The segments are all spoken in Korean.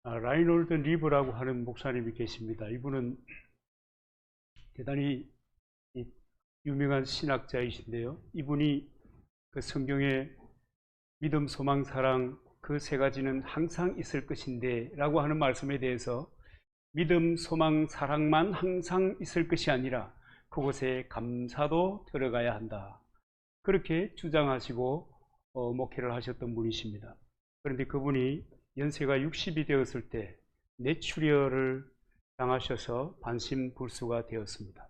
라이놀드 리브라고 하는 목사님이 계십니다. 이분은 대단히 유명한 신학자이신데요. 이분이 그 성경에 믿음, 소망, 사랑 그 세 가지는 항상 있을 것인데 라고 하는 말씀에 대해서 믿음, 소망, 사랑만 항상 있을 것이 아니라 그곳에 감사도 들어가야 한다. 그렇게 주장하시고 목회를 하셨던 분이십니다. 그런데 그분이 연세가 60이 되었을 때 뇌출혈을 당하셔서 반신불수가 되었습니다.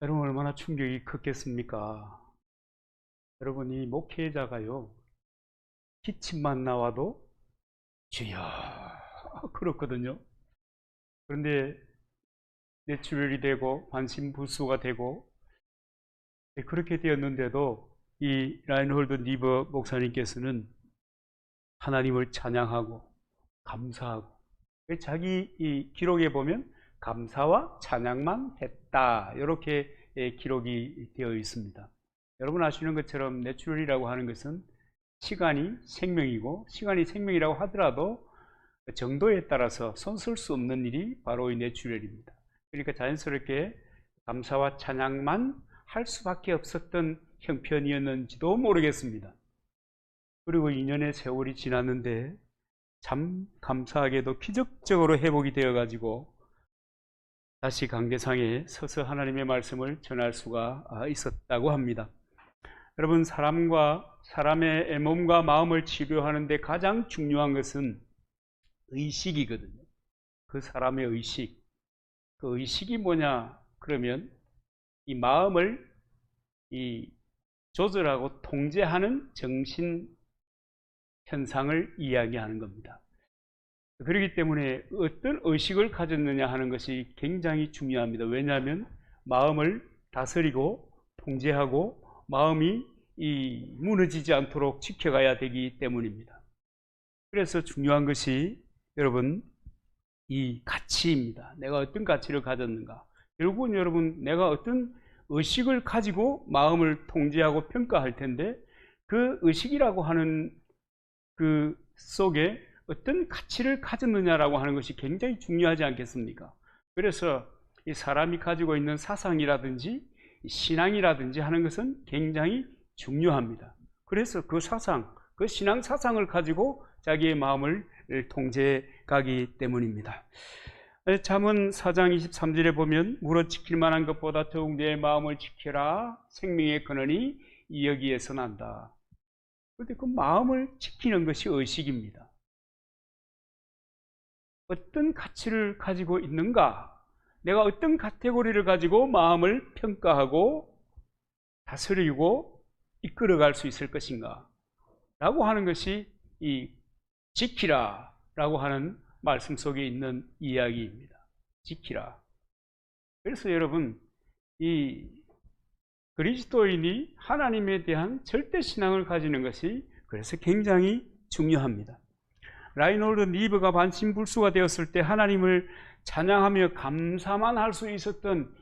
여러분 얼마나 충격이 컸겠습니까? 여러분 이 목회자가요 기침만 나와도 주여 그렇거든요. 그런데 뇌출혈이 되고 반신불수가 되고 그렇게 되었는데도 이 라인홀드 리버 목사님께서는 하나님을 찬양하고 감사하고 자기 이 기록에 보면 감사와 찬양만 했다 이렇게 기록이 되어 있습니다. 여러분 아시는 것처럼 뇌출혈이라고 하는 것은 시간이 생명이고 시간이 생명이라고 하더라도 정도에 따라서 손쓸 수 없는 일이 바로 이 뇌출혈입니다. 그러니까 자연스럽게 감사와 찬양만 할 수밖에 없었던 형편이었는지도 모르겠습니다. 그리고 2년의 세월이 지났는데 참 감사하게도 기적적으로 회복이 되어 가지고 다시 강대상에 서서 하나님의 말씀을 전할 수가 있었다고 합니다. 여러분 사람의 몸과 마음을 치료하는 데 가장 중요한 것은 의식이거든요. 그 사람의 의식. 그 의식이 뭐냐 그러면 이 마음을 조절하고 통제하는 정신 현상을 이야기하는 겁니다. 그렇기 때문에 어떤 의식을 가졌느냐 하는 것이 굉장히 중요합니다. 왜냐하면 마음을 다스리고 통제하고 마음이 무너지지 않도록 지켜가야 되기 때문입니다. 그래서 중요한 것이 여러분 이 가치입니다. 내가 어떤 가치를 가졌는가. 결국은 여러분 내가 어떤 의식을 가지고 마음을 통제하고 평가할 텐데 그 의식이라고 하는 그 속에 어떤 가치를 가졌느냐라고 하는 것이 굉장히 중요하지 않겠습니까? 그래서 이 사람이 가지고 있는 사상이라든지 신앙이라든지 하는 것은 굉장히 중요합니다. 그래서 그 사상, 그 신앙 사상을 가지고 자기의 마음을 통제해 가기 때문입니다. 잠언 4장 23절에 보면 물어 지킬 만한 것보다 더욱 내 마음을 지켜라 생명의 근원이 여기에서 난다. 그런데 그 마음을 지키는 것이 의식입니다. 어떤 가치를 가지고 있는가? 내가 어떤 카테고리를 가지고 마음을 평가하고 다스리고 이끌어갈 수 있을 것인가? 라고 하는 것이 이 지키라 라고 하는 말씀 속에 있는 이야기입니다. 지키라. 그래서 여러분 이 그리스도인이 하나님에 대한 절대 신앙을 가지는 것이 그래서 굉장히 중요합니다. 라이놀드 리브가 반신불수가 되었을 때 하나님을 찬양하며 감사만 할 수 있었던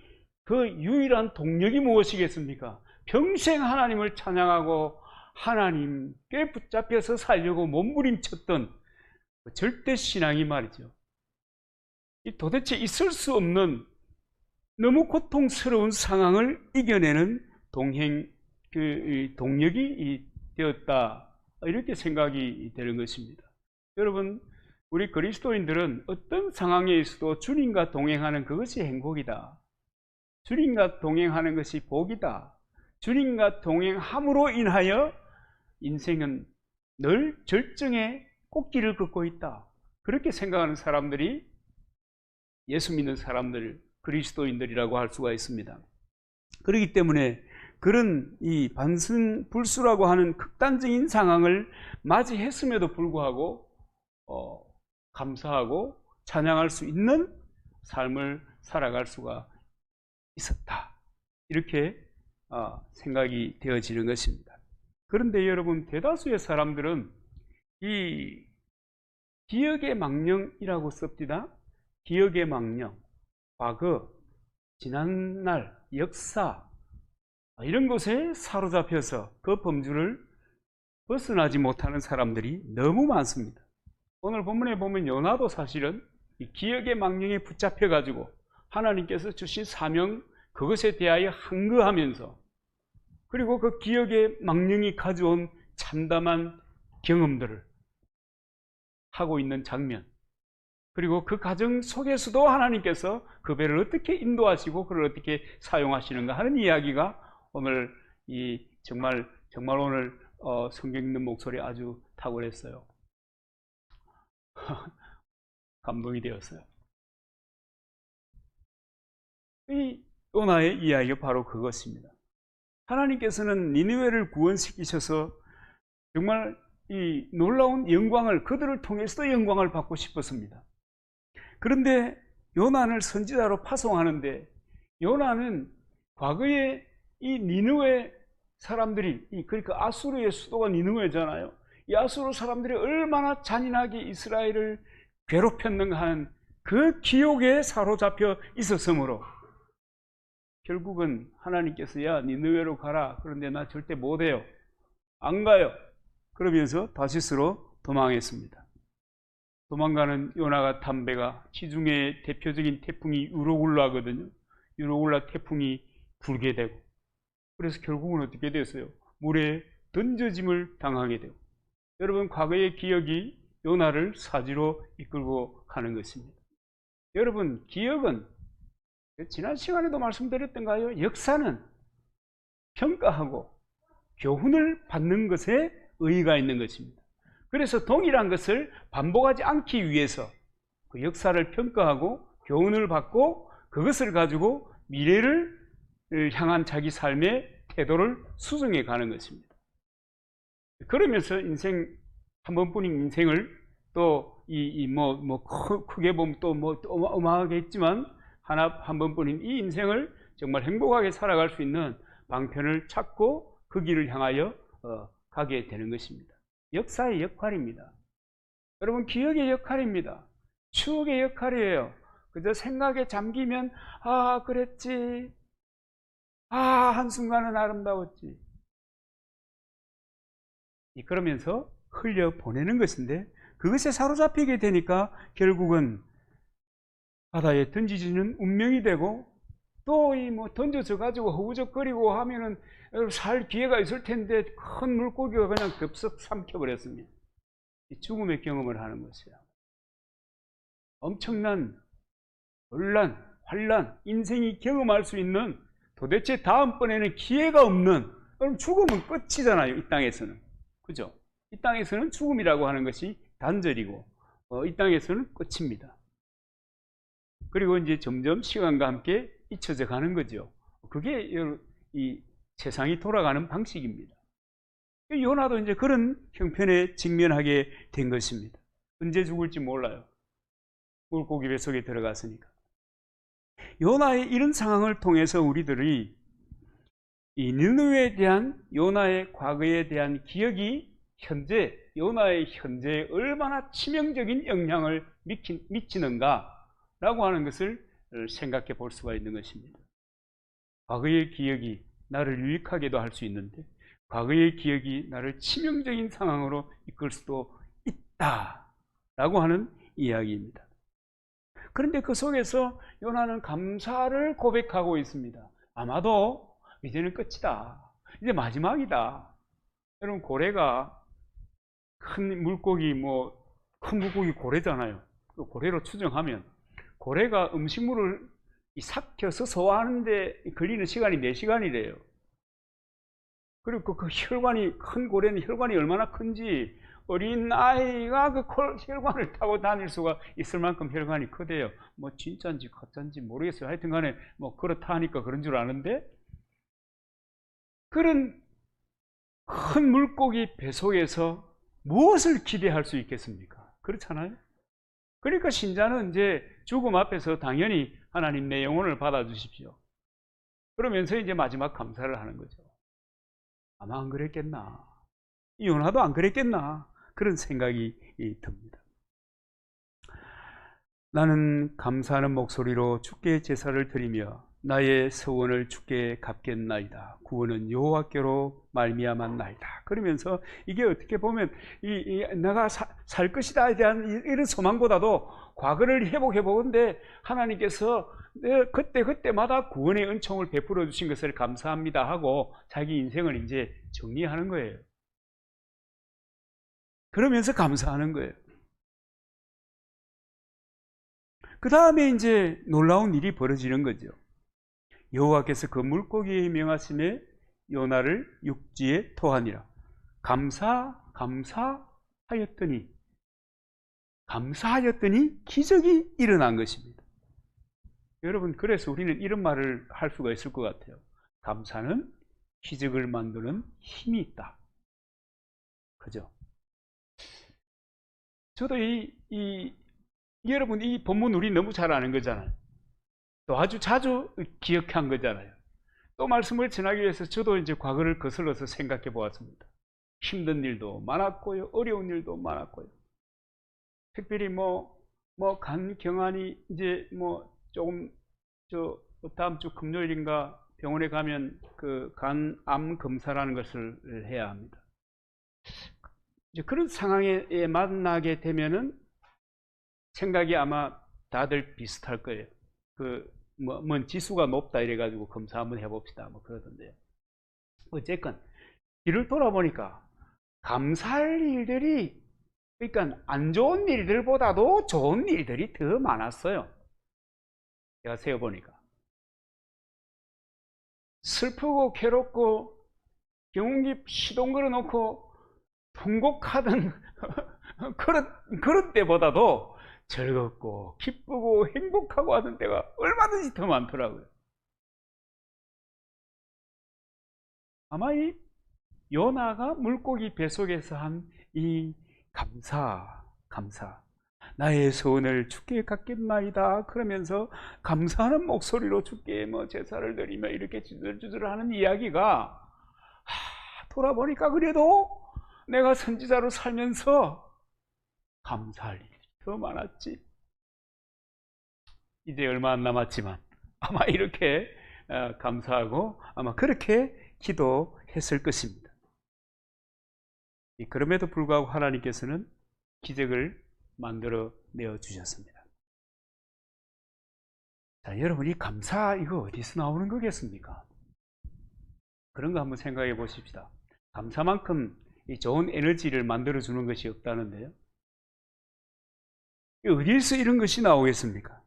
그 유일한 동력이 무엇이겠습니까? 평생 하나님을 찬양하고 하나님께 붙잡혀서 살려고 몸부림쳤던 절대 신앙이 말이죠. 도대체 있을 수 없는 너무 고통스러운 상황을 이겨내는 동력이 되었다 이렇게 생각이 되는 것입니다. 여러분 우리 그리스도인들은 어떤 상황에 있어도 주님과 동행하는 그것이 행복이다. 주님과 동행하는 것이 복이다. 주님과 동행함으로 인하여 인생은 늘 절정의 꽃길을 걷고 있다. 그렇게 생각하는 사람들이 예수 믿는 사람들, 그리스도인들이라고 할 수가 있습니다. 그렇기 때문에 그런 이 반신불수라고 하는 극단적인 상황을 맞이했음에도 불구하고 감사하고 찬양할 수 있는 삶을 살아갈 수가 있었다. 이렇게 생각이 되어지는 것입니다. 그런데 여러분 대다수의 사람들은 이 기억의 망령이라고 씁니다. 기억의 망령, 과거, 지난날, 역사 이런 것에 사로잡혀서 그 범주를 벗어나지 못하는 사람들이 너무 많습니다. 오늘 본문에 보면 요나도 사실은 이 기억의 망령에 붙잡혀 가지고 하나님께서 주신 사명 그것에 대하여 항거하면서, 그리고 그 기억의 망령이 가져온 참담한 경험들을 하고 있는 장면, 그리고 그 과정 속에서도 하나님께서 그 배를 어떻게 인도하시고 그를 어떻게 사용하시는가 하는 이야기가 오늘 정말 오늘 성경 읽는 목소리 아주 탁월했어요. 감동이 되었어요. 이 요나의 이야기가 바로 그것입니다. 하나님께서는 니느웨를 구원시키셔서 정말 이 놀라운 영광을, 그들을 통해서도 영광을 받고 싶었습니다. 그런데 요나를 선지자로 파송하는데, 요나는 과거에 이 니느웨 사람들이, 그러니까 아수르의 수도가 니느웨잖아요. 이 아수르 사람들이 얼마나 잔인하게 이스라엘을 괴롭혔는가 하는 그 기억에 사로잡혀 있었으므로 결국은 하나님께서 야 니느웨로 가라. 그런데 나 절대 못해요. 안 가요. 그러면서 다시스로 도망했습니다. 도망가는 요나가 탄 배가 지중해 대표적인 태풍이 유로굴라거든요. 유로굴라 태풍이 불게 되고, 그래서 결국은 어떻게 됐어요? 물에 던져짐을 당하게 되고, 여러분 과거의 기억이 요나를 사지로 이끌고 가는 것입니다. 여러분 기억은 지난 시간에도 말씀드렸던가요? 역사는 평가하고 교훈을 받는 것에 의의가 있는 것입니다. 그래서 동일한 것을 반복하지 않기 위해서 그 역사를 평가하고 교훈을 받고 그것을 가지고 미래를 향한 자기 삶의 태도를 수정해 가는 것입니다. 그러면서 인생 한 번뿐인 인생을 또 크게 보면 또 어마어마하겠지만 한 번뿐인 이 인생을 정말 행복하게 살아갈 수 있는 방편을 찾고 그 길을 향하여 가게 되는 것입니다. 역사의 역할입니다. 여러분 기억의 역할입니다. 추억의 역할이에요. 그저 생각에 잠기면 그랬지, 한순간은 아름다웠지, 그러면서 흘려보내는 것인데, 그것에 사로잡히게 되니까 결국은 바다에 던지지는 운명이 되고, 또 던져져 가지고 허우적거리고 하면은 살 기회가 있을 텐데 큰 물고기가 그냥 덥석 삼켜버렸습니다. 죽음의 경험을 하는 것이에요. 엄청난 혼란, 환란, 인생이 경험할 수 있는, 도대체 다음번에는 기회가 없는, 그럼 죽음은 끝이잖아요. 이 땅에서는. 그죠? 이 땅에서는 죽음이라고 하는 것이 단절이고, 이 땅에서는 끝입니다. 그리고 이제 점점 시간과 함께 잊혀져 가는 거죠. 그게 이 세상이 돌아가는 방식입니다. 요나도 이제 그런 형편에 직면하게 된 것입니다. 언제 죽을지 몰라요. 물고기 뱃속에 들어갔으니까. 요나의 이런 상황을 통해서 우리들이 이 니느웨에 대한 요나의 과거에 대한 기억이 요나의 현재에 얼마나 치명적인 영향을 미치는가라고 하는 것을 생각해 볼 수가 있는 것입니다. 과거의 기억이 나를 유익하게도 할 수 있는데, 과거의 기억이 나를 치명적인 상황으로 이끌 수도 있다라고 하는 이야기입니다. 그런데 그 속에서 요나는 감사를 고백하고 있습니다. 아마도 이제는 끝이다. 이제 마지막이다. 여러분 고래가 큰 물고기 고래잖아요. 그 고래로 추정하면 고래가 음식물을 삭혀서 소화하는데 걸리는 시간이 4시간이래요. 그리고 그 혈관이, 큰 고래는 혈관이 얼마나 큰지 어린 아이가 그 혈관을 타고 다닐 수가 있을 만큼 혈관이 크대요. 진짜인지 가짜인지 모르겠어요. 하여튼 간에 그렇다 하니까 그런 줄 아는데, 그런 큰 물고기 뱃속에서 무엇을 기대할 수 있겠습니까? 그렇잖아요. 그러니까 신자는 이제 죽음 앞에서 당연히 하나님 내 영혼을 받아주십시오. 그러면서 이제 마지막 감사를 하는 거죠. 아마 안 그랬겠나, 이 요나도 안 그랬겠나, 그런 생각이 듭니다. 나는 감사하는 목소리로 주께 제사를 드리며 나의 서원을 주께 갚겠나이다. 구원은 여호와께로 말미암았나이다. 그러면서 이게 어떻게 보면 내가 살 것이다에 대한 이런 소망보다도 과거를 회복해 보건대 하나님께서 그때마다 구원의 은총을 베풀어 주신 것을 감사합니다 하고 자기 인생을 이제 정리하는 거예요. 그러면서 감사하는 거예요. 그 다음에 이제 놀라운 일이 벌어지는 거죠. 여호와께서 그 물고기에 명하심에 요나를 육지에 토하니라. 감사하였더니 기적이 일어난 것입니다. 여러분, 그래서 우리는 이런 말을 할 수가 있을 것 같아요. 감사는 기적을 만드는 힘이 있다. 그죠? 저도 여러분, 이 본문 우리 너무 잘 아는 거잖아요. 또 아주 자주 기억한 거잖아요. 또 말씀을 전하기 위해서 저도 이제 과거를 거슬러서 생각해 보았습니다. 힘든 일도 많았고요, 어려운 일도 많았고요. 특별히 간 경환이 이제 조금 다음 주 금요일인가 병원에 가면 그 간암 검사라는 것을 해야 합니다. 이제 그런 상황에 만나게 되면은 생각이 아마 다들 비슷할 거예요. 뭔 지수가 높다 이래가지고 검사 한번 해봅시다 그러던데요. 어쨌건 뒤를 돌아보니까 감사할 일들이, 그러니까 안 좋은 일들보다도 좋은 일들이 더 많았어요. 제가 세어보니까 슬프고 괴롭고 경운기 시동 걸어놓고 통곡하던 그런 때보다도 즐겁고 기쁘고 행복하고 하던 때가 얼마든지 더 많더라고요. 아마 이 요나가 물고기 뱃속에서 한 이 감사, 나의 소원을 주께 갚겠나이다 그러면서 감사하는 목소리로 주께 제사를 드리며 이렇게 주저주저 하는 이야기가, 돌아보니까 그래도 내가 선지자로 살면서 감사할 일이 더 많았지. 이제 얼마 안 남았지만 아마 이렇게 감사하고 아마 그렇게 기도했을 것입니다. 그럼에도 불구하고 하나님께서는 기적을 만들어 내어 주셨습니다. 자, 여러분, 이 감사 이거 어디서 나오는 거겠습니까? 그런 거 한번 생각해 보십시다. 감사만큼 이 좋은 에너지를 만들어 주는 것이 없다는데요. 어디에서 이런 것이 나오겠습니까?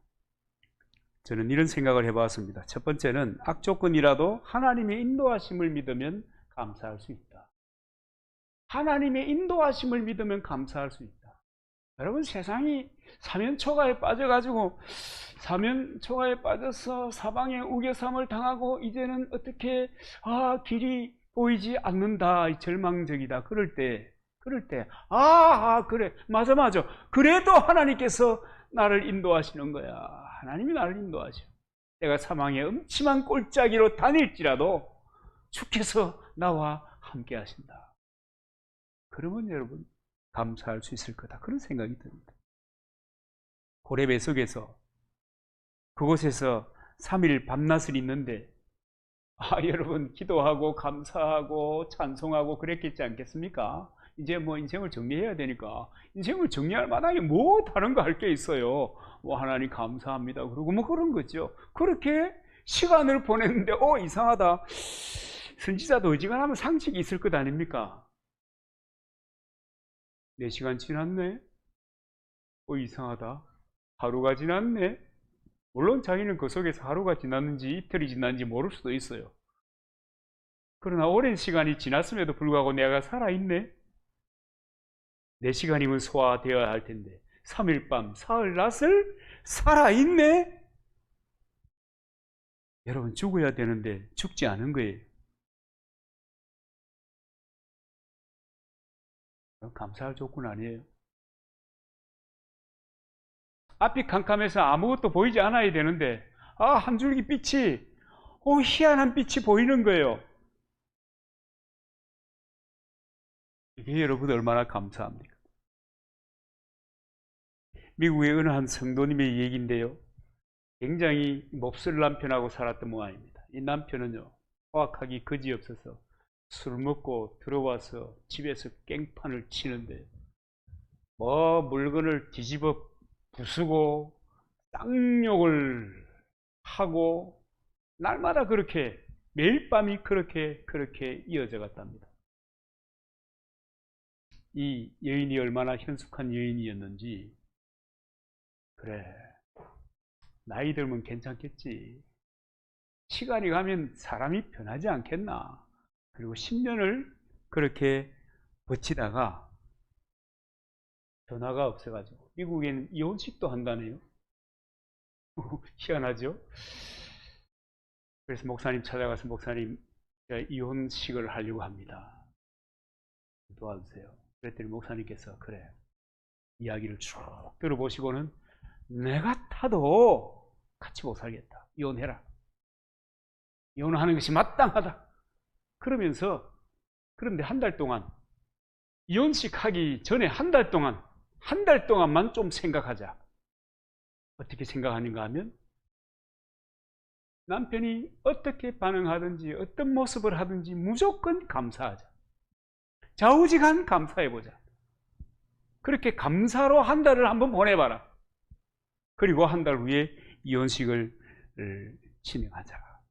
저는 이런 생각을 해봤습니다. 첫 번째는 악조건이라도 하나님의 인도하심을 믿으면 감사할 수 있다. 하나님의 인도하심을 믿으면 감사할 수 있다. 여러분, 세상이 사면초가에 빠져가지고 사면초가에 빠져서 사방에 우겨삼을 당하고 이제는 어떻게 길이 보이지 않는다, 절망적이다. 그럴 때 그래, 맞아. 그래도 하나님께서 나를 인도하시는 거야. 하나님이 나를 인도하셔. 내가 사망의 음침한 꼴짜기로 다닐지라도 주께서 나와 함께 하신다. 그러면 여러분, 감사할 수 있을 거다. 그런 생각이 듭니다. 고레 뱃속에서 그곳에서 3일 밤낮을 있는데 여러분, 기도하고 감사하고 찬송하고 그랬겠지 않겠습니까? 이제 인생을 정리해야 되니까, 인생을 정리할 만하게 다른 거 할 게 있어요. 하나님 감사합니다 그러고 그런 거죠. 그렇게 시간을 보냈는데 이상하다, 선지자도 어지간하면 상식이 있을 것 아닙니까? 4시간 지났네? 이상하다, 하루가 지났네? 물론 자기는 그 속에서 하루가 지났는지 이틀이 지났는지 모를 수도 있어요. 그러나 오랜 시간이 지났음에도 불구하고 내가 살아있네? 4시간이면 소화되어야 할 텐데 3일 밤 사흘 낮을 살아있네? 여러분, 죽어야 되는데 죽지 않은 거예요. 감사할 조건 아니에요. 앞이 캄캄해서 아무것도 보이지 않아야 되는데 한 줄기 빛이, 희한한 빛이 보이는 거예요. 이게 여러분 얼마나 감사합니까? 미국의 어느 한 성도님의 얘기인데요, 굉장히 몹쓸 남편하고 살았던 모양입니다. 이 남편은요, 포악하기 그지없어서 술 먹고 들어와서 집에서 깽판을 치는데 뭐 물건을 뒤집어 부수고 쌍욕을 하고 날마다 그렇게 매일 밤이 그렇게 이어져 갔답니다. 이 여인이 얼마나 현숙한 여인이었는지, 그래, 나이 들면 괜찮겠지, 시간이 가면 사람이 변하지 않겠나, 그리고 10년을 그렇게 버티다가 변화가 없어가지고 미국에는 이혼식도 한다네요. 희한하죠? 그래서 목사님 찾아가서, 목사님, 제가 이혼식을 하려고 합니다, 도와주세요. 그랬더니 목사님께서, 그래, 이야기를 쭉 들어보시고는, 내가 타도 같이 못 살겠다, 이혼해라, 이혼하는 것이 마땅하다, 그러면서, 그런데 한 달 동안, 이혼식 하기 전에 한 달 동안만 좀 생각하자. 어떻게 생각하는가 하면, 남편이 어떻게 반응하든지 어떤 모습을 하든지 무조건 감사하자. 좌우지간 감사해보자. 그렇게 감사로 한 달을 한번 보내봐라. 그리고 한 달 후에 이혼식을 진행하자.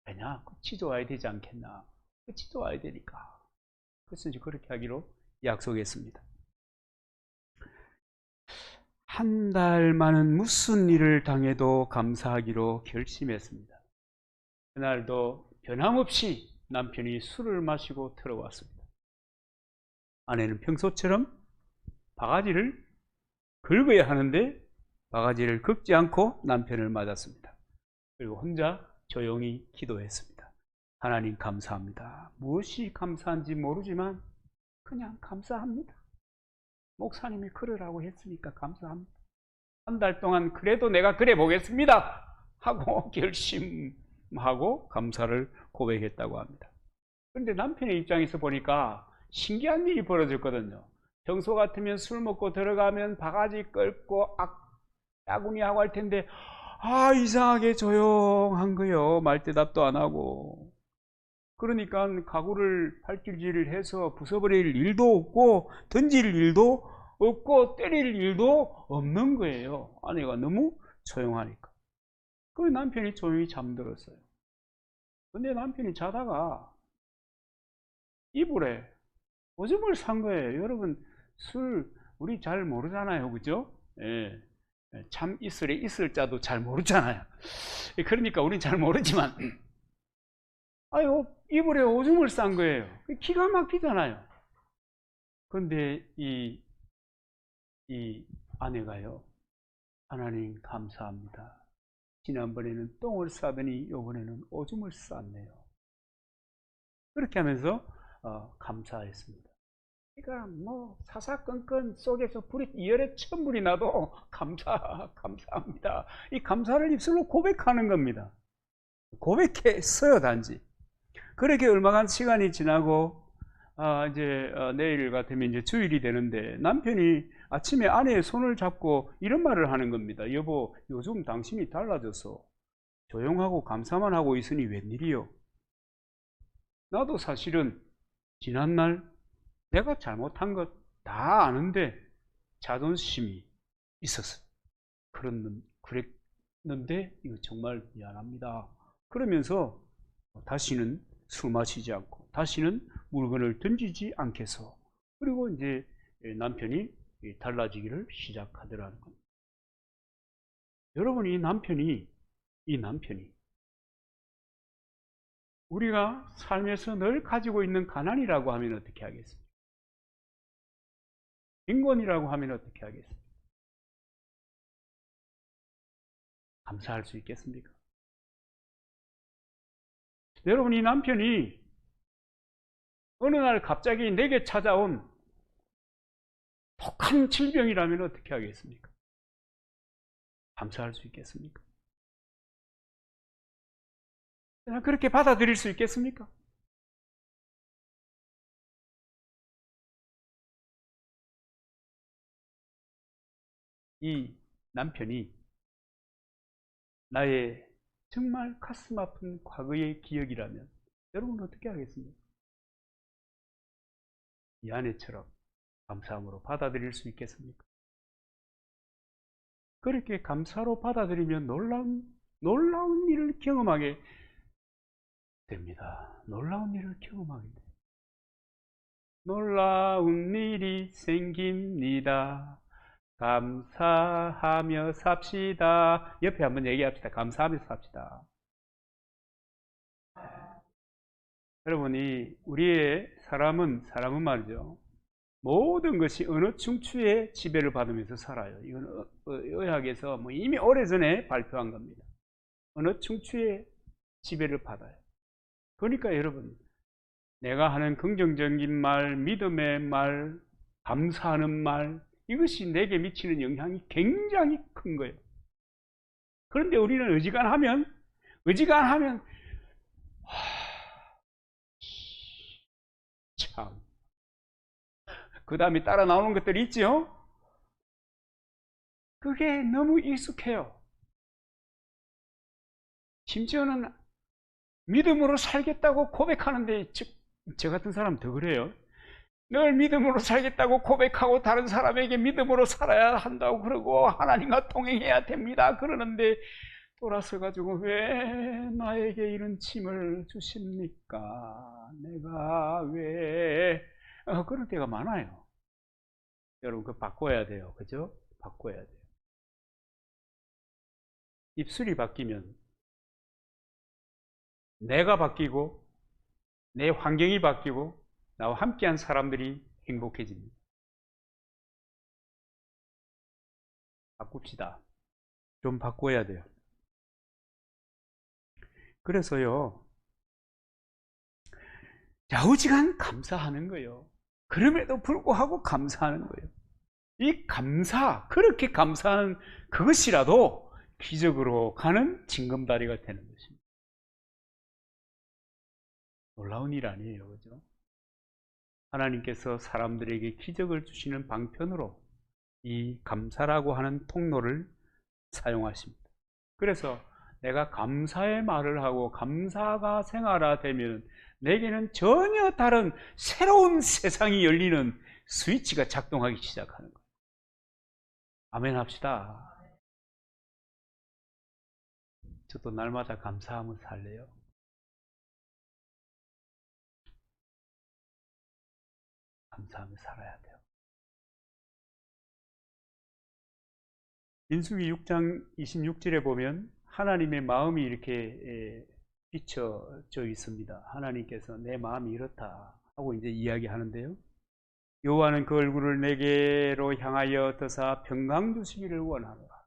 왜냐? 끝이 좋아야 되지 않겠나? 끝이 좋아야 되니까. 그래서 이제 그렇게 하기로 약속했습니다. 한 달만은 무슨 일을 당해도 감사하기로 결심했습니다. 그날도 변함없이 남편이 술을 마시고 들어왔습니다. 아내는 평소처럼 바가지를 긁어야 하는데 바가지를 긁지 않고 남편을 맞았습니다. 그리고 혼자 조용히 기도했습니다. 하나님 감사합니다. 무엇이 감사한지 모르지만 그냥 감사합니다. 목사님이 그러라고 했으니까 감사합니다. 한 달 동안 그래도 내가 그래 보겠습니다 하고 결심하고 감사를 고백했다고 합니다. 그런데 남편의 입장에서 보니까 신기한 일이 벌어졌거든요. 평소 같으면 술 먹고 들어가면 바가지 끌고 야구니하고 할 텐데, 이상하게 조용한 거요. 말대답도 안 하고. 그러니까 가구를 팔질질 해서 부숴버릴 일도 없고 던질 일도 없고 때릴 일도 없는 거예요. 아내가 너무 조용하니까. 그래서 남편이 조용히 잠들었어요. 근데 남편이 자다가 이불에 오줌을 산 거예요. 여러분, 술 우리 잘 모르잖아요, 그죠? 예. 참 이슬에 있을 자도 잘 모르잖아요. 그러니까 우린 잘 모르지만, 이불에 오줌을 싼 거예요. 기가 막히잖아요. 그런데 이 아내가요, 하나님 감사합니다. 지난번에는 똥을 싸더니 이번에는 오줌을 쌌네요. 그렇게 하면서 감사했습니다. 그러니까 뭐 사사건건 속에서 불이 열에 천불이 나도 감사합니다. 이 감사를 입술로 고백하는 겁니다. 고백했어요, 단지. 그렇게 얼마간 시간이 지나고 이제 내일 같으면 이제 주일이 되는데 남편이 아침에 아내의 손을 잡고 이런 말을 하는 겁니다. 여보, 요즘 당신이 달라져서 조용하고 감사만 하고 있으니 웬일이요? 나도 사실은 지난날 내가 잘못한 것 다 아는데 자존심이 있었어. 그랬는데 이거 정말 미안합니다. 그러면서 다시는 술 마시지 않고 다시는 물건을 던지지 않겠어. 그리고 이제 남편이 달라지기를 시작하더라는 겁니다. 여러분, 이 남편이 우리가 삶에서 늘 가지고 있는 가난이라고 하면 어떻게 하겠습니까? 빈곤이라고 하면 어떻게 하겠습니까? 감사할 수 있겠습니까? 여러분, 이 남편이 어느 날 갑자기 내게 찾아온 독한 질병이라면 어떻게 하겠습니까? 감사할 수 있겠습니까? 그냥 그렇게 받아들일 수 있겠습니까? 이 남편이 나의 정말 가슴 아픈 과거의 기억이라면 여러분은 어떻게 하겠습니까? 이 아내처럼 감사함으로 받아들일 수 있겠습니까? 그렇게 감사로 받아들이면 놀라운 일을 경험하게 됩니다. 놀라운 일을 경험하게 됩니다. 놀라운 일이 생깁니다. 감사하며 삽시다. 옆에 한번 얘기합시다. 감사하며 삽시다. 여러분이 우리의 사람은 말이죠. 모든 것이 어느 충추의 지배를 받으면서 살아요. 이건 의학에서 이미 오래전에 발표한 겁니다. 어느 충추의 지배를 받아요. 그러니까 여러분, 내가 하는 긍정적인 말, 믿음의 말, 감사하는 말, 이것이 내게 미치는 영향이 굉장히 큰 거예요. 그런데 우리는 어지간하면 참, 그 다음에 따라 나오는 것들이 있죠? 그게 너무 익숙해요. 심지어는 믿음으로 살겠다고 고백하는데, 저 같은 사람 더 그래요. 늘 믿음으로 살겠다고 고백하고 다른 사람에게 믿음으로 살아야 한다고 그러고 하나님과 동행해야 됩니다. 그러는데 돌아서 가지고 왜 나에게 이런 짐을 주십니까? 내가 왜 그런 때가 많아요. 여러분 그거 바꿔야 돼요. 그죠? 바꿔야 돼요. 입술이 바뀌면 내가 바뀌고 내 환경이 바뀌고 나와 함께한 사람들이 행복해집니다. 바꿉시다. 좀 바꿔야 돼요. 그래서요, 야우지간 감사하는 거예요. 그럼에도 불구하고 감사하는 거예요. 이 그렇게 감사한 그것이라도 기적으로 가는 징검다리가 되는 것입니다. 놀라운 일 아니에요, 그죠? 하나님께서 사람들에게 기적을 주시는 방편으로 이 감사라고 하는 통로를 사용하십니다. 그래서 내가 감사의 말을 하고 감사가 생활화되면 내게는 전혀 다른 새로운 세상이 열리는 스위치가 작동하기 시작하는 거예요. 아멘 합시다. 저도 날마다 감사하며 살래요. 감사하며 살아야 돼요. 민수기 6장 26절에 보면 하나님의 마음이 이렇게 비춰져 있습니다. 하나님께서 내 마음이 이렇다 하고 이제 이야기하는데요. 여호와는 그 얼굴을 내게로 향하여 떠사 평강 주시기를 원하노라.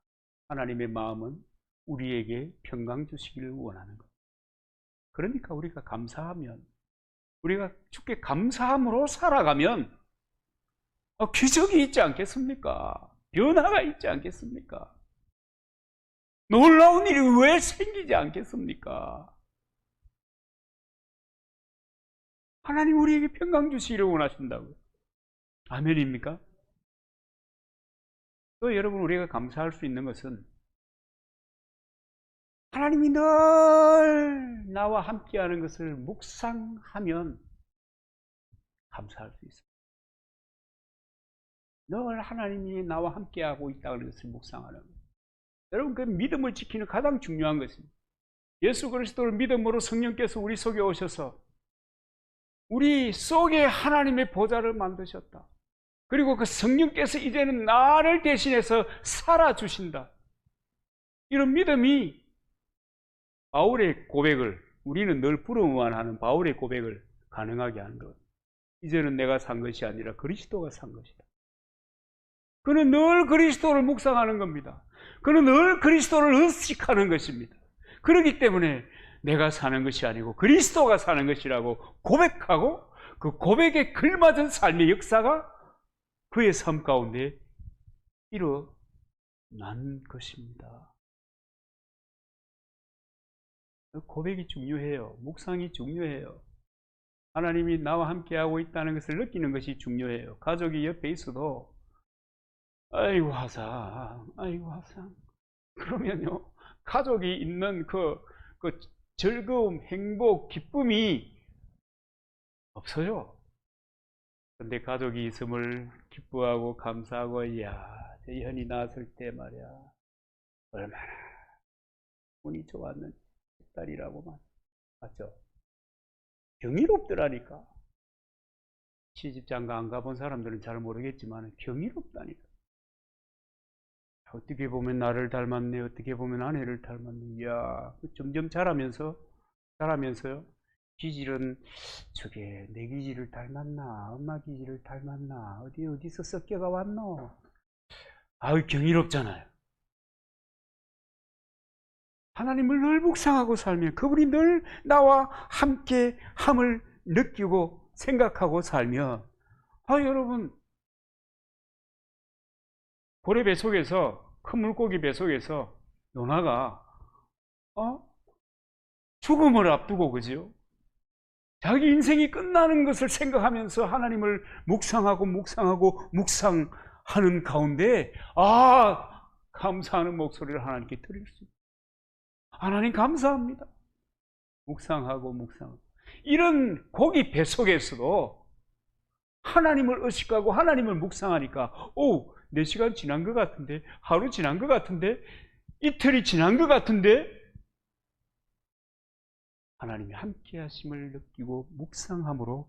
하나님의 마음은 우리에게 평강 주시기를 원하는 것. 그러니까 우리가 감사하면, 우리가 주께 감사함으로 살아가면 기적이 있지 않겠습니까? 변화가 있지 않겠습니까? 놀라운 일이 왜 생기지 않겠습니까? 하나님 우리에게 평강 주시기를 원하신다고요. 아멘입니까? 또 여러분, 우리가 감사할 수 있는 것은 하나님이 늘 나와 함께하는 것을 묵상하면 감사할 수 있어요. 늘 하나님이 나와 함께하고 있다는 것을 묵상하는 거예요. 여러분, 그 믿음을 지키는 가장 중요한 것입니다. 예수 그리스도를 믿음으로 성령께서 우리 속에 오셔서 우리 속에 하나님의 보좌를 만드셨다. 그리고 그 성령께서 이제는 나를 대신해서 살아주신다. 이런 믿음이 바울의 고백을, 우리는 늘 부러워만 하는 바울의 고백을 가능하게 하는 것. 이제는 내가 산 것이 아니라 그리스도가 산 것이다. 그는 늘 그리스도를 묵상하는 겁니다. 그는 늘 그리스도를 의식하는 것입니다. 그렇기 때문에 내가 사는 것이 아니고 그리스도가 사는 것이라고 고백하고 그 고백에 걸맞은 삶의 역사가 그의 삶 가운데 일어난 것입니다. 고백이 중요해요. 묵상이 중요해요. 하나님이 나와 함께하고 있다는 것을 느끼는 것이 중요해요. 가족이 옆에 있어도 아이고 화상, 아이고 화상. 그러면요, 가족이 있는 그 즐거움, 행복, 기쁨이 없어요. 근데 가족이 있음을 기뻐하고 감사하고, 이야, 제 현이 나왔을 때 말이야, 얼마나 운이 좋았는지, 딸이라고만. 맞죠? 경이롭더라니까. 시집장가 안 가본 사람들은 잘 모르겠지만 경이롭다니까. 어떻게 보면 나를 닮았네, 어떻게 보면 아내를 닮았네. 이야, 점점 자라면서요. 기질은 저게 내 기질을 닮았나, 엄마 기질을 닮았나, 어디서 섞여가 왔노. 아유, 경이롭잖아요. 하나님을 늘 묵상하고 살면 그분이 늘 나와 함께 함을 느끼고 생각하고 살면, 여러분, 고래 뱃속에서, 큰 물고기 뱃속에서 요나가 죽음을 앞두고, 그죠? 자기 인생이 끝나는 것을 생각하면서 하나님을 묵상하는 가운데, 감사하는 목소리를 하나님께 드릴 수 있어요. 하나님 감사합니다. 묵상하고. 이런 고기 뱃속에서도 하나님을 의식하고 하나님을 묵상하니까, 4시간 지난 것 같은데, 하루 지난 것 같은데, 이틀이 지난 것 같은데, 하나님이 함께 하심을 느끼고 묵상함으로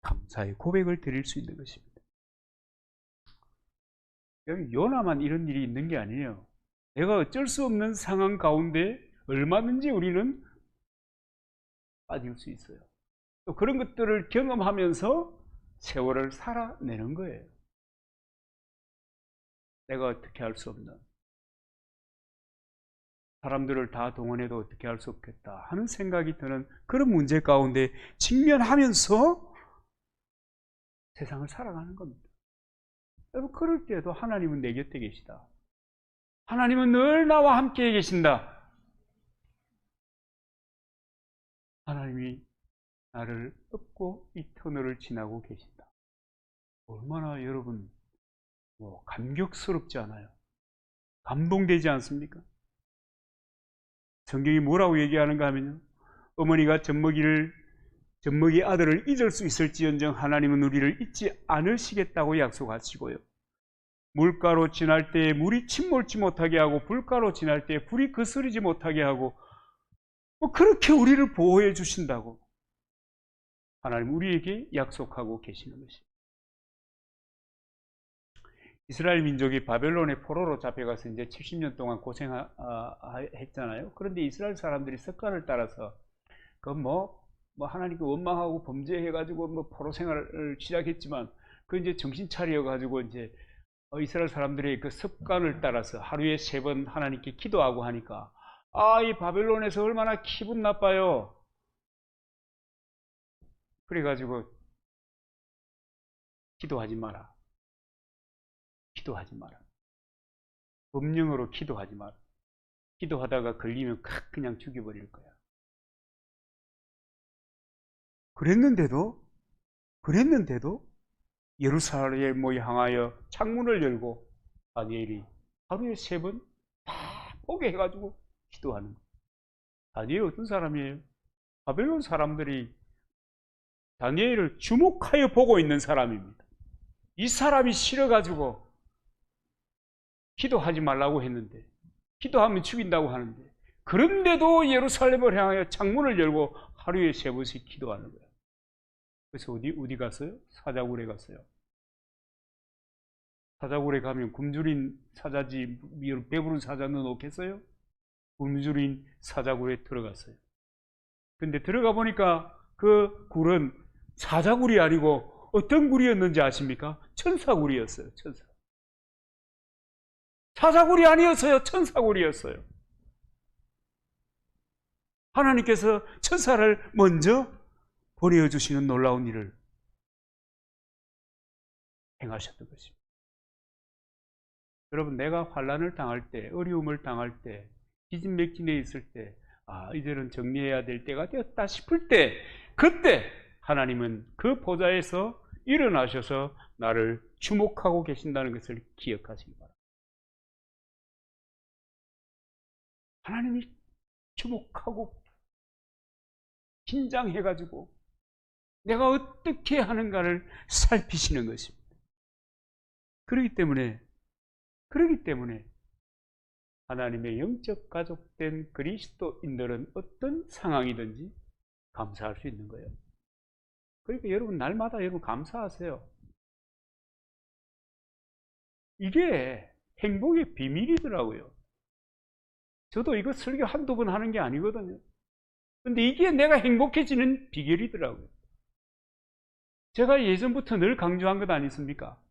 감사의 고백을 드릴 수 있는 것입니다. 여기 요나만 이런 일이 있는 게 아니에요. 내가 어쩔 수 없는 상황 가운데 얼마든지 우리는 빠질 수 있어요. 또 그런 것들을 경험하면서 세월을 살아내는 거예요. 내가 어떻게 할 수 없는, 사람들을 다 동원해도 어떻게 할 수 없겠다 하는 생각이 드는 그런 문제 가운데 직면하면서 세상을 살아가는 겁니다. 여러분, 그럴 때에도 하나님은 내 곁에 계시다. 하나님은 늘 나와 함께 계신다. 하나님이 나를 업고 이 터널을 지나고 계신다. 얼마나 여러분 감격스럽지 않아요? 감동되지 않습니까? 성경이 뭐라고 얘기하는가 하면요, 어머니가 젖먹이 아들을 잊을 수 있을지언정 하나님은 우리를 잊지 않으시겠다고 약속하시고요, 물가로 지날 때에 물이 침몰치 못하게 하고 불가로 지날 때에 불이 거스르지 못하게 하고, 그렇게 우리를 보호해 주신다고 하나님 우리에게 약속하고 계시는 것입니다. 이스라엘 민족이 바벨론의 포로로 잡혀가서 이제 70년 동안 고생했잖아요. 그런데 이스라엘 사람들이 습관을 따라서 하나님께 원망하고 범죄해가지고 포로 생활을 시작했지만, 이제 정신 차려가지고 이제 이스라엘 사람들의 그 습관을 따라서 하루에 3번 하나님께 기도하고 하니까, 이 바벨론에서 얼마나 기분 나빠요. 그래가지고 기도하지 마라. 법령으로 기도하지 마라. 기도하다가 걸리면 그냥 죽여버릴 거야. 그랬는데도 예루살렘을 향하여 창문을 열고 다니엘이 하루에 3번 다 보게 해가지고 기도하는 거예요. 다니엘이 어떤 사람이에요? 바벨론 사람들이 다니엘을 주목하여 보고 있는 사람입니다. 이 사람이 싫어가지고 기도하지 말라고 했는데, 기도하면 죽인다고 하는데, 그런데도 예루살렘을 향하여 창문을 열고 하루에 3번씩 기도하는 거예요. 그래서 어디 갔어요? 사자굴에 갔어요. 사자굴에 가면 굶주린 사자지 배부른 사자 넣어놓겠어요? 굶주린 사자굴에 들어갔어요. 근데 들어가 보니까 그 굴은 사자굴이 아니고 어떤 굴이었는지 아십니까? 천사굴이었어요. 사자굴이 아니었어요. 천사굴이었어요. 하나님께서 천사를 먼저 보내주시는 놀라운 일을 행하셨던 것입니다. 여러분, 내가 환난을 당할 때, 어려움을 당할 때, 기진맥진에 있을 때, 이제는 정리해야 될 때가 되었다 싶을 때, 그때 하나님은 그 보좌에서 일어나셔서 나를 주목하고 계신다는 것을 기억하시기 바랍니다. 하나님이 주목하고 긴장해가지고 내가 어떻게 하는가를 살피시는 것입니다. 그렇기 때문에 하나님의 영적 가족된 그리스도인들은 어떤 상황이든지 감사할 수 있는 거예요. 그러니까 여러분 날마다 여러분 감사하세요. 이게 행복의 비밀이더라고요. 저도 이거 설교 한두 번 하는 게 아니거든요. 근데 이게 내가 행복해지는 비결이더라고요. 제가 예전부터 늘 강조한 것 아니습니까?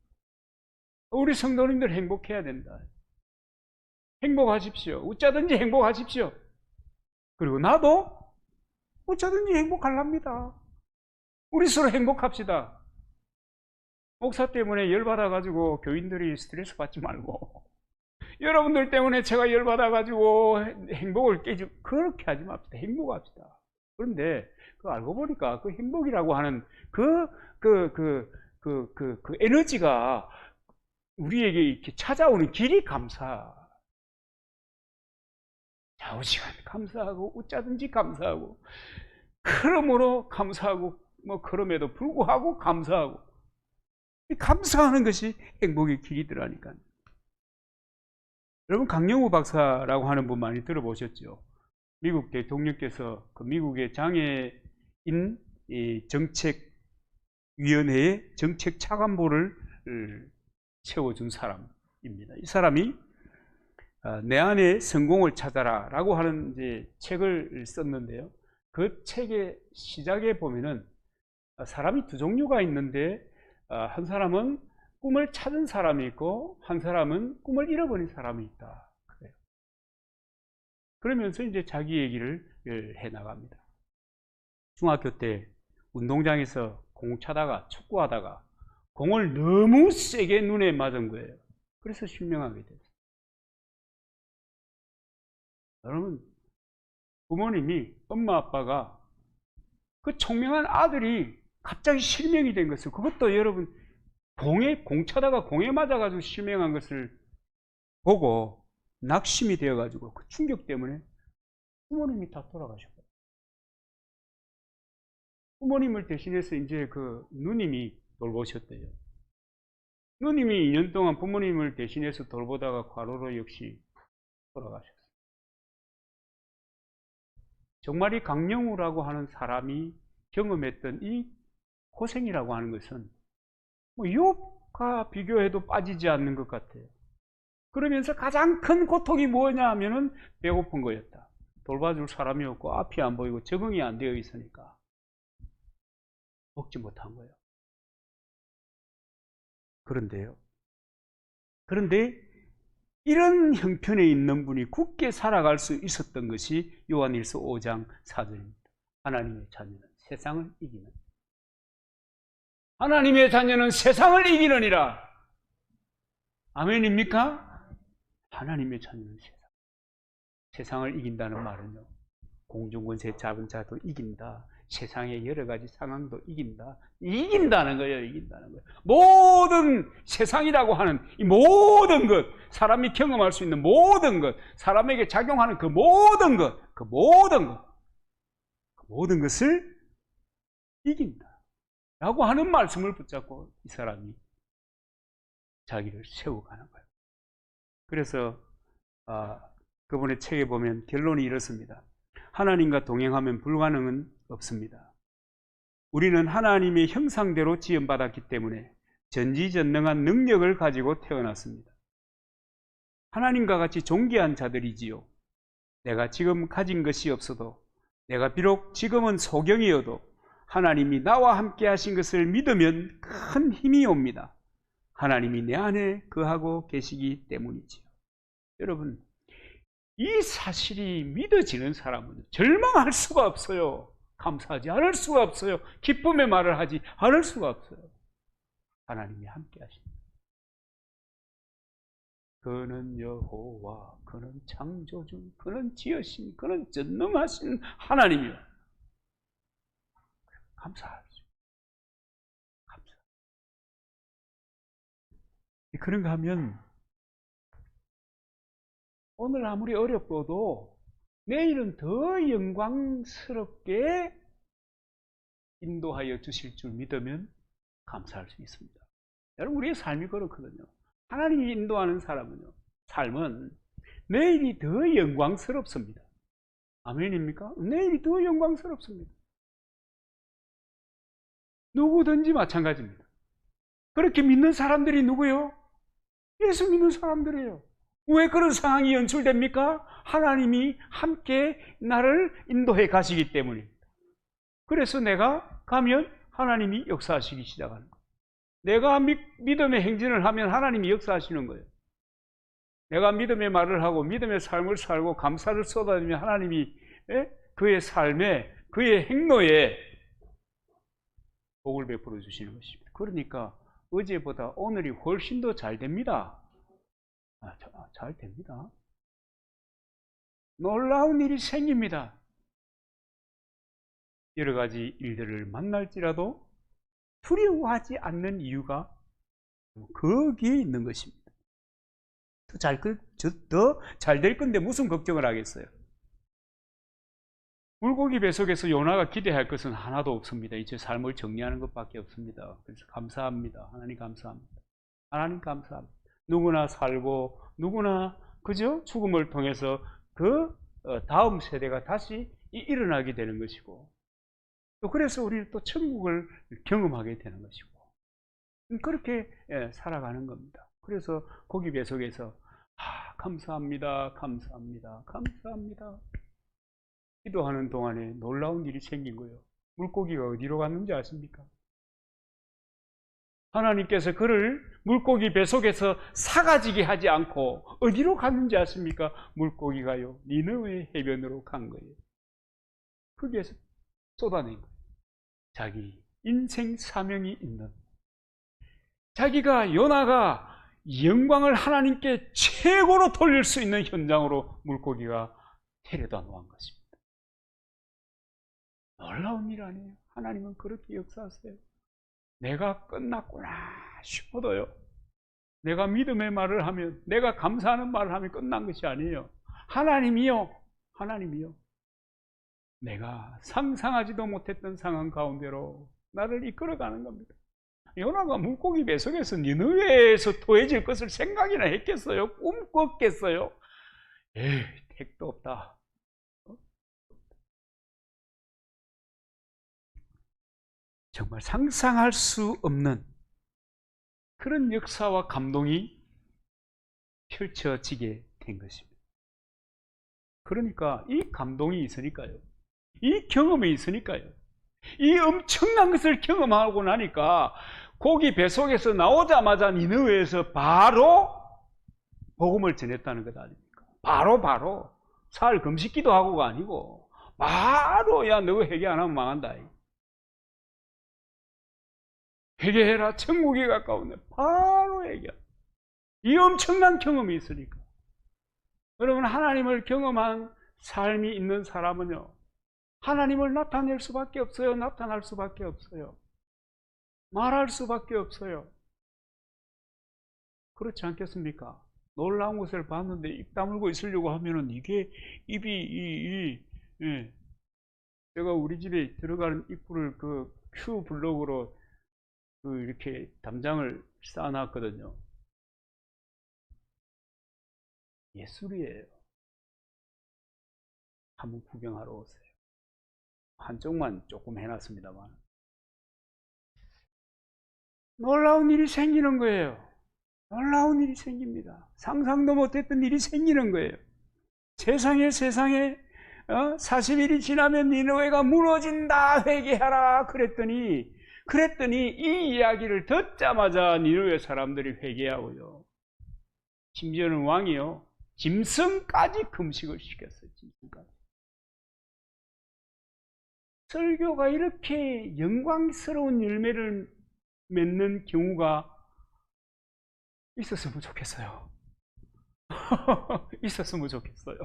우리 성도님들 행복해야 된다. 행복하십시오. 어쩌든지 행복하십시오. 그리고 나도 어쩌든지 행복하랍니다. 우리 서로 행복합시다. 목사 때문에 열받아가지고 교인들이 스트레스 받지 말고 여러분들 때문에 제가 열받아가지고 행복을 깨지고 그렇게 하지 맙시다. 행복합시다. 그런데 알고 보니까 그 행복이라고 하는 그 에너지가 우리에게 이렇게 찾아오는 길이 감사. 좌우지간 감사하고 웃자든지 감사하고 그러므로 감사하고 그럼에도 불구하고 감사하고 감사하는 것이 행복의 길이더라니까요. 여러분 강영우 박사라고 하는 분 많이 들어보셨죠? 미국 대통령께서 그 미국의 장애인 정책위원회의 정책 차관보를 채워준 사람입니다. 이 사람이 내 안의 성공을 찾아라 라고 하는 이제 책을 썼는데요. 그 책의 시작에 보면은 사람이 두 종류가 있는데 한 사람은 꿈을 찾은 사람이 있고 한 사람은 꿈을 잃어버린 사람이 있다. 그래요. 그러면서 이제 자기 얘기를 해 나갑니다. 중학교 때 운동장에서 공 차다가 축구하다가 공을 너무 세게 눈에 맞은 거예요. 그래서 실명하게 됐어요. 여러분, 부모님이 엄마 아빠가 그 총명한 아들이 갑자기 실명이 된 것을 그것도 여러분 공 차다가 공에 맞아가지고 실명한 것을 보고 낙심이 되어가지고 그 충격 때문에 부모님이 다 돌아가셨어요. 부모님을 대신해서 이제 그 누님이 돌보셨대요. 누님이 2년 동안 부모님을 대신해서 돌보다가 과로로 역시 돌아가셨어요. 정말 이 강영우라고 하는 사람이 경험했던 이 고생이라고 하는 것은 욥과 비교해도 빠지지 않는 것 같아요. 그러면서 가장 큰 고통이 뭐냐 하면은 배고픈 거였다. 돌봐줄 사람이 없고 앞이 안 보이고 적응이 안 되어 있으니까 먹지 못한 거예요. 그런데 이런 형편에 있는 분이 굳게 살아갈 수 있었던 것이 요한일서 5장 4절입니다. 하나님의 자녀는 세상을 이기는. 하나님의 자녀는 세상을 이기느니라. 아멘입니까? 하나님의 자녀는 세상을 이긴다는 말은요, 공중권세 잡은 자도 이긴다. 세상의 여러 가지 상황도 이긴다. 이긴다는 거예요. 이긴다는 거예요. 모든 세상이라고 하는 이 모든 것, 사람이 경험할 수 있는 모든 것, 사람에게 작용하는 그 모든 것을 이긴다. 라고 하는 말씀을 붙잡고 이 사람이 자기를 세워가는 거예요. 그래서 그분의 책에 보면 결론이 이렇습니다. 하나님과 동행하면 불가능은 없습니다. 우리는 하나님의 형상대로 지음받았기 때문에 전지전능한 능력을 가지고 태어났습니다. 하나님과 같이 존귀한 자들이지요. 내가 지금 가진 것이 없어도, 내가 비록 지금은 소경이어도 하나님이 나와 함께 하신 것을 믿으면 큰 힘이 옵니다. 하나님이 내 안에 거하고 계시기 때문이지요. 여러분, 이 사실이 믿어지는 사람은 절망할 수가 없어요. 감사하지 않을 수가 없어요. 기쁨의 말을 하지 않을 수가 없어요. 하나님이 함께 하십니다. 그는 여호와, 그는 창조주, 그는 지으신, 그는 전능하신 하나님이요. 감사하죠. 감사. 그런가 하면 오늘 아무리 어렵고도 내일은 더 영광스럽게 인도하여 주실 줄 믿으면 감사할 수 있습니다. 여러분, 우리의 삶이 그렇거든요. 하나님이 인도하는 삶은 내일이 더 영광스럽습니다. 아멘입니까? 내일이 더 영광스럽습니다. 누구든지 마찬가지입니다. 그렇게 믿는 사람들이 누구요? 예수 믿는 사람들이에요. 왜 그런 상황이 연출됩니까? 하나님이 함께 나를 인도해 가시기 때문입니다. 그래서 내가 가면 하나님이 역사하시기 시작하는 거예요. 내가 믿음의 행진을 하면 하나님이 역사하시는 거예요. 내가 믿음의 말을 하고 믿음의 삶을 살고 감사를 쏟아내면 하나님이 그의 삶에, 그의 행로에 복을 베풀어 주시는 것입니다. 그러니까 어제보다 오늘이 훨씬 더 잘 됩니다. 잘 됩니다. 놀라운 일이 생깁니다. 여러 가지 일들을 만날지라도 두려워하지 않는 이유가 거기에 있는 것입니다. 더 잘 될 건데 무슨 걱정을 하겠어요? 물고기 뱃속에서 요나가 기대할 것은 하나도 없습니다. 이제 삶을 정리하는 것밖에 없습니다. 그래서 감사합니다. 하나님 감사합니다. 하나님 감사합니다. 누구나 살고 누구나 그죠? 죽음을 통해서 그 다음 세대가 다시 일어나게 되는 것이고, 또 그래서 우리는 또 천국을 경험하게 되는 것이고, 그렇게 살아가는 겁니다. 그래서 고기 뱃속에서 감사합니다, 감사합니다, 감사합니다 기도하는 동안에 놀라운 일이 생긴 거예요. 물고기가 어디로 갔는지 아십니까? 하나님께서 그를 물고기 뱃속에서 사가지게 하지 않고 어디로 갔는지 아십니까? 물고기가요, 니느웨 해변으로 간 거예요. 거기에서 쏟아낸 거예요. 자기 인생 사명이 있는, 자기가 요나가 영광을 하나님께 최고로 돌릴 수 있는 현장으로 물고기가 데려다 놓은 것입니다. 놀라운 일 아니에요? 하나님은 그렇게 역사하세요. 내가 끝났구나 싶어도요, 내가 믿음의 말을 하면, 내가 감사하는 말을 하면 끝난 것이 아니에요. 하나님이요, 내가 상상하지도 못했던 상황 가운데로 나를 이끌어가는 겁니다. 요나가 물고기 뱃속에서 니느웨에서 토해질 것을 생각이나 했겠어요? 꿈꿨겠어요? 택도 없다. 정말 상상할 수 없는 그런 역사와 감동이 펼쳐지게 된 것입니다. 그러니까 이 감동이 있으니까요, 이 경험이 있으니까요, 이 엄청난 것을 경험하고 나니까 고기 뱃속에서 나오자마자 니느웨에서 바로 복음을 전했다는 것 아닙니까? 바로 사흘 금식기도 하고가 아니고 바로, 야, 너 회개 안 하면 망한다. 회개해라, 천국이 가까운데. 바로 회개. 이 엄청난 경험이 있으니까. 여러분, 하나님을 경험한 삶이 있는 사람은요, 하나님을 나타낼 수밖에 없어요. 나타날 수밖에 없어요. 말할 수밖에 없어요. 그렇지 않겠습니까? 놀라운 것을 봤는데 입 다물고 있으려고 하면은 이게 입이 제가 우리 집에 들어가는 입구를 그 큐 블록으로 이렇게 담장을 쌓아놨거든요. 예술이에요. 한번 구경하러 오세요. 한쪽만 조금 해놨습니다만 놀라운 일이 생기는 거예요. 놀라운 일이 생깁니다. 상상도 못했던 일이 생기는 거예요. 세상에 40일이 지나면 니느웨가 무너진다, 회개하라 그랬더니 이 이야기를 듣자마자 니느웨 사람들이 회개하고요, 심지어는 왕이요, 짐승까지 금식을 시켰어요. 짐승까지. 설교가 이렇게 영광스러운 열매를 맺는 경우가 있었으면 좋겠어요. 있었으면 좋겠어요.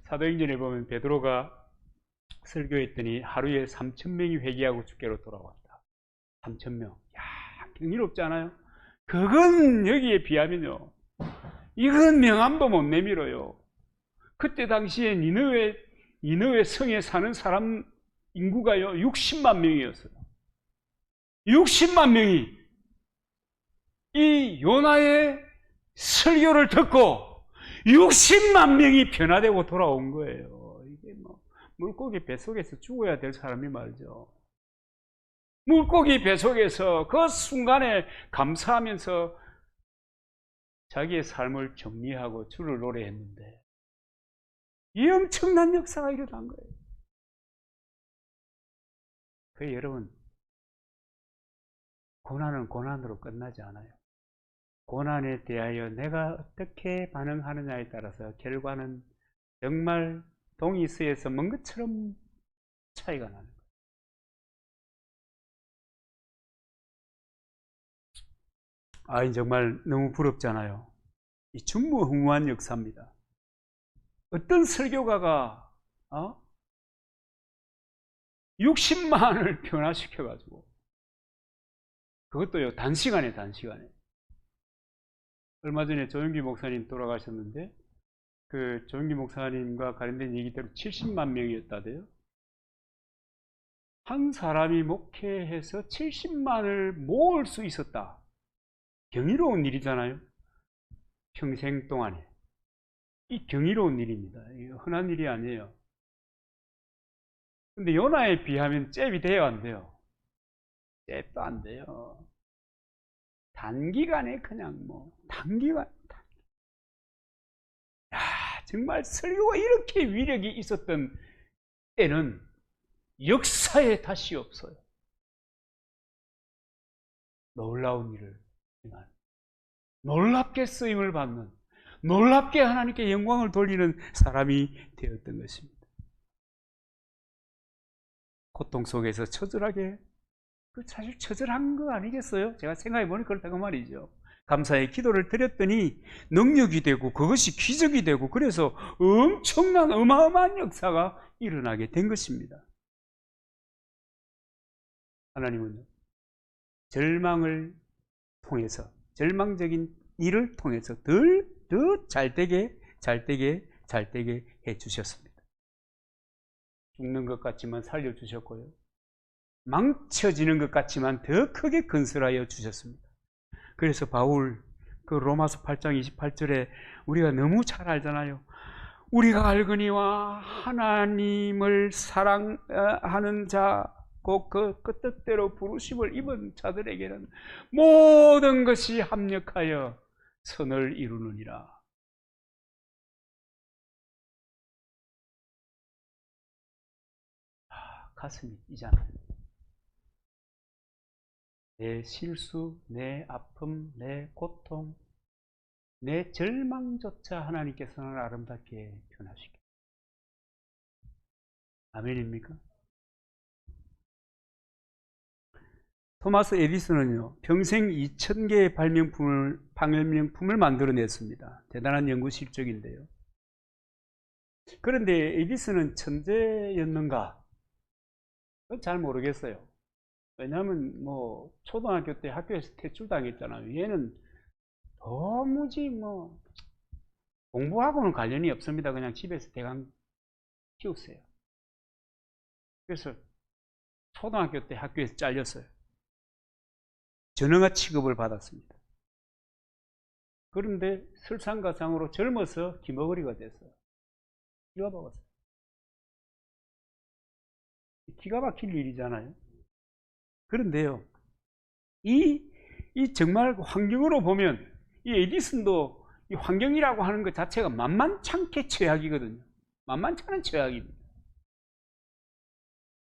사도행전에 보면 베드로가 설교했더니 하루에 3,000명이 회개하고 주께로 돌아왔다. 3,000명. 야, 경이롭지 않아요? 그건 여기에 비하면요, 이건 명함도 못 내밀어요. 그때 당시에 니느웨 성에 사는 사람 인구가요 60만 명이었어요. 60만 명이 이 요나의 설교를 듣고 60만 명이 변화되고 돌아온 거예요. 이게 뭐 물고기 뱃속에서 죽어야 될 사람이 말이죠. 물고기 뱃속에서 그 순간에 감사하면서 자기의 삶을 정리하고 주를 노래했는데 이 엄청난 역사가 일어난 거예요. 그래서 여러분, 고난은 고난으로 끝나지 않아요. 고난에 대하여 내가 어떻게 반응하느냐에 따라서 결과는 정말 동이서에서 먼 것처럼 차이가 나는 거예요. 정말 너무 부럽잖아요. 이 중무후무한 역사입니다. 어떤 설교가가 60만을 변화시켜가지고 그것도요 단시간에 얼마 전에 조영기 목사님 돌아가셨는데 그 조영기 목사님과 관련된 얘기대로 70만 명이었다대요. 한 사람이 목회해서 70만을 모을 수 있었다. 경이로운 일이잖아요. 평생 동안에. 이 경이로운 일입니다. 흔한 일이 아니에요. 근데 요나에 비하면 잽이 돼요, 안 돼요? 잽도 안 돼요. 단기간에 그냥 단기간. 야, 정말 설교가 이렇게 위력이 있었던 때는 역사에 다시 없어요. 놀라운 일을 행하는, 놀랍게 쓰임을 받는, 놀랍게 하나님께 영광을 돌리는 사람이 되었던 것입니다. 고통 속에서 처절하게, 사실 처절한 거 아니겠어요? 제가 생각해 보니 그렇다고 말이죠. 감사의 기도를 드렸더니 능력이 되고 그것이 기적이 되고 그래서 엄청난 어마어마한 역사가 일어나게 된 것입니다. 하나님은 절망을 통해서, 절망적인 일을 통해서 더 잘되게 해주셨습니다. 죽는 것 같지만 살려주셨고요. 망쳐지는 것 같지만 더 크게 건설하여 주셨습니다. 그래서 바울 그 로마서 8장 28절에 우리가 너무 잘 알잖아요. 우리가 알거니와 하나님을 사랑하는 자 곧 그 뜻대로 부르심을 입은 자들에게는 모든 것이 합력하여 선을 이루느니라. 가슴이 뛰잖아요. 내 실수, 내 아픔, 내 고통, 내 절망조차 하나님께서는 아름답게 변화시켜. 아멘입니까? 토마스 에디슨은요, 평생 2000개의 발명품을 만들어냈습니다. 대단한 연구 실적인데요. 그런데 에디슨은 천재였는가? 그건 잘 모르겠어요. 왜냐하면 초등학교 때 학교에서 퇴출당했잖아요. 얘는 도무지 공부하고는 관련이 없습니다. 그냥 집에서 대강 키웠어요. 그래서 초등학교 때 학교에서 잘렸어요. 전형아 취급을 받았습니다. 그런데 설상가상으로 젊어서 기머거리가 됐어요. 기가 막았어요. 기가 막힐 일이잖아요. 그런데요, 이 정말 환경으로 보면 이 에디슨도 이 환경이라고 하는 것 자체가 만만찮게 최악이거든요. 만만찮은 최악입니다.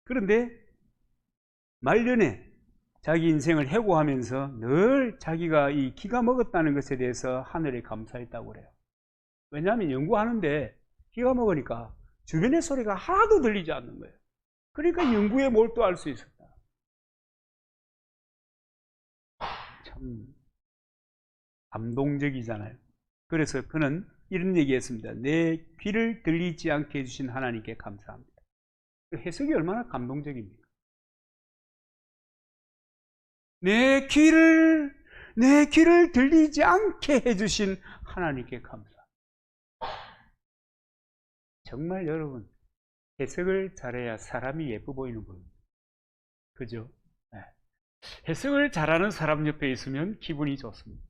그런데 말년에 자기 인생을 해고하면서 늘 자기가 이 기가 먹었다는 것에 대해서 하늘에 감사했다고 그래요. 왜냐하면 연구하는데 기가 먹으니까 주변의 소리가 하나도 들리지 않는 거예요. 그러니까 연구에 몰두할 수 있었다. 참 감동적이잖아요. 그래서 그는 이런 얘기했습니다. 내 귀를 들리지 않게 해주신 하나님께 감사합니다. 해석이 얼마나 감동적입니까? 내 귀를 들리지 않게 해주신 하나님께 감사. 정말 여러분, 해석을 잘해야 사람이 예뻐 보이는 겁니다. 그죠? 네. 해석을 잘하는 사람 옆에 있으면 기분이 좋습니다.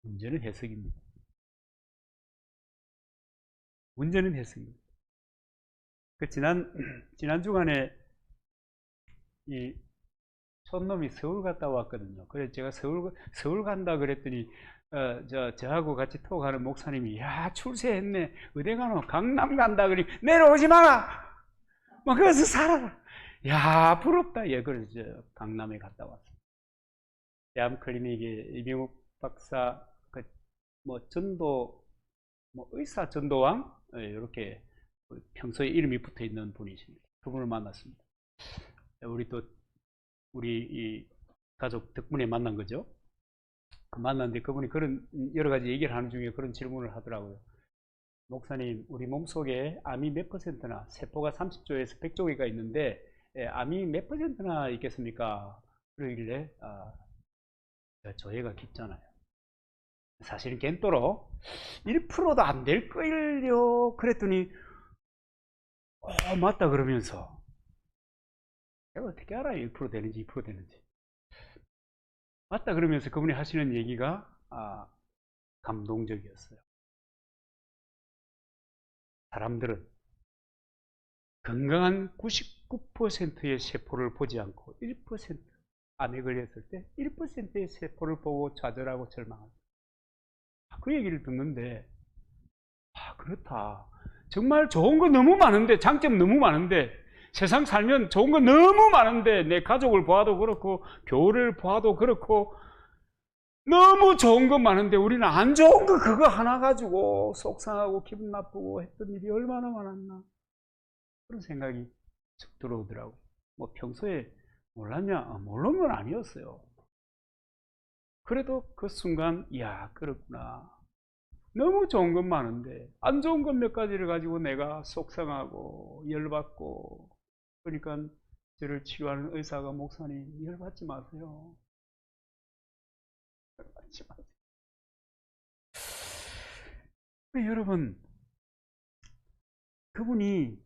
문제는 해석입니다. 문제는 해석입니다. 지난 주간에 이 촌놈이 서울 갔다 왔거든요. 그래서 제가 서울 간다 그랬더니, 저하고 같이 톡하는 목사님이, 야, 출세했네. 어디 가노? 강남 간다. 그러니, 내려오지 마라! 뭐, 거기서 살아라! 야, 부럽다. 예, 그래서 저 강남에 갔다 왔어요. 대암클리닉의 이병욱 박사, 의사 전도왕? 이렇게 평소에 이름이 붙어 있는 분이십니다. 그분을 만났습니다. 우리 이 가족 덕분에 만난 거죠. 만났는데 그분이 그런 여러 가지 얘기를 하는 중에 그런 질문을 하더라고요. 목사님, 우리 몸속에 암이 몇 %나, 세포가 30조에서 100조 개가 있는데 암이 몇 %나 있겠습니까? 그러길래 조회가 깊잖아요. 사실은 겐또로 1%도 안 될 걸요. 그랬더니 맞다 그러면서, 내가 어떻게 알아요? 1% 되는지 2% 되는지. 맞다 그러면서 그분이 하시는 얘기가 감동적이었어요. 사람들은 건강한 99%의 세포를 보지 않고 1% 암에 걸렸을 때 1%의 세포를 보고 좌절하고 절망합니다. 그 얘기를 듣는데, 그렇다. 정말 좋은 거 너무 많은데, 장점 너무 많은데, 세상 살면 좋은 거 너무 많은데, 내 가족을 보아도 그렇고, 교회를 보아도 그렇고, 너무 좋은 거 많은데, 우리는 안 좋은 거 그거 하나 가지고 속상하고 기분 나쁘고 했던 일이 얼마나 많았나. 그런 생각이 쭉 들어오더라고요. 뭐 평소에 몰랐냐? 모르는 건 아니었어요. 그래도 그 순간, 이야, 그렇구나. 너무 좋은 건 많은데 안 좋은 것 몇 가지를 가지고 내가 속상하고 열받고, 그러니까 저를 치료하는 의사가, 목사님, 열받지 마세요. 열받지 마세요. 여러분, 그분이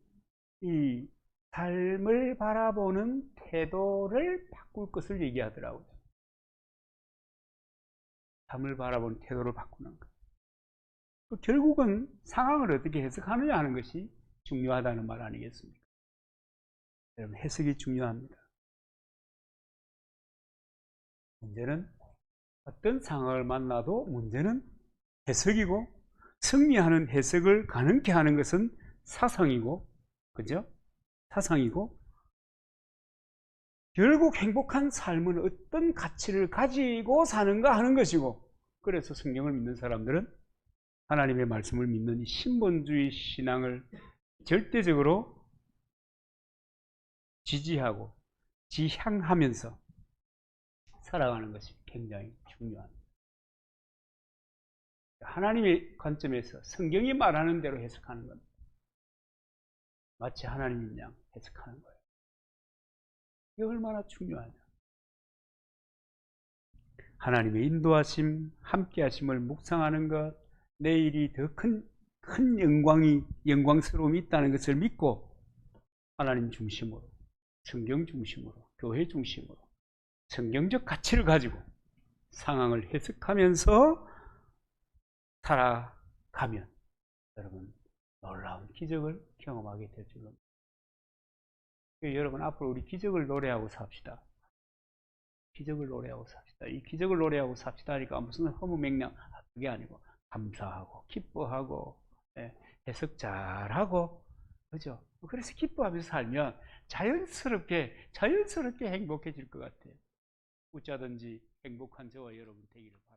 이 삶을 바라보는 태도를 바꿀 것을 얘기하더라고요. 삶을 바라보는 태도를 바꾸는 것. 결국은 상황을 어떻게 해석하느냐 하는 것이 중요하다는 말 아니겠습니까? 여러분, 해석이 중요합니다. 문제는 어떤 상황을 만나도 문제는 해석이고, 승리하는 해석을 가능케 하는 것은 사상이고, 그죠? 사상이고, 결국 행복한 삶은 어떤 가치를 가지고 사는가 하는 것이고, 그래서 성경을 믿는 사람들은 하나님의 말씀을 믿는 이 신본주의 신앙을 절대적으로 지지하고 지향하면서 살아가는 것이 굉장히 중요합니다. 하나님의 관점에서 성경이 말하는 대로 해석하는 겁니다. 마치 하나님인 양 해석하는 거예요. 이게 얼마나 중요하냐. 하나님의 인도하심, 함께하심을 묵상하는 것, 내일이 더 큰 영광스러움이 있다는 것을 믿고, 하나님 중심으로, 성경 중심으로, 교회 중심으로 성경적 가치를 가지고 상황을 해석하면서 살아가면 여러분, 놀라운 기적을 경험하게 될 줄로 믿습니다. 여러분, 앞으로 우리 기적을 노래하고 삽시다. 기적을 노래하고 삽시다. 이 기적을 노래하고 삽시다 하니까 무슨 허무맹랑, 그게 아니고 감사하고 기뻐하고, 해석 잘하고, 그죠? 그래서 기뻐하면서 살면 자연스럽게 행복해질 것 같아요. 웃자든지 행복한 저와 여러분 되기를 바랍니다.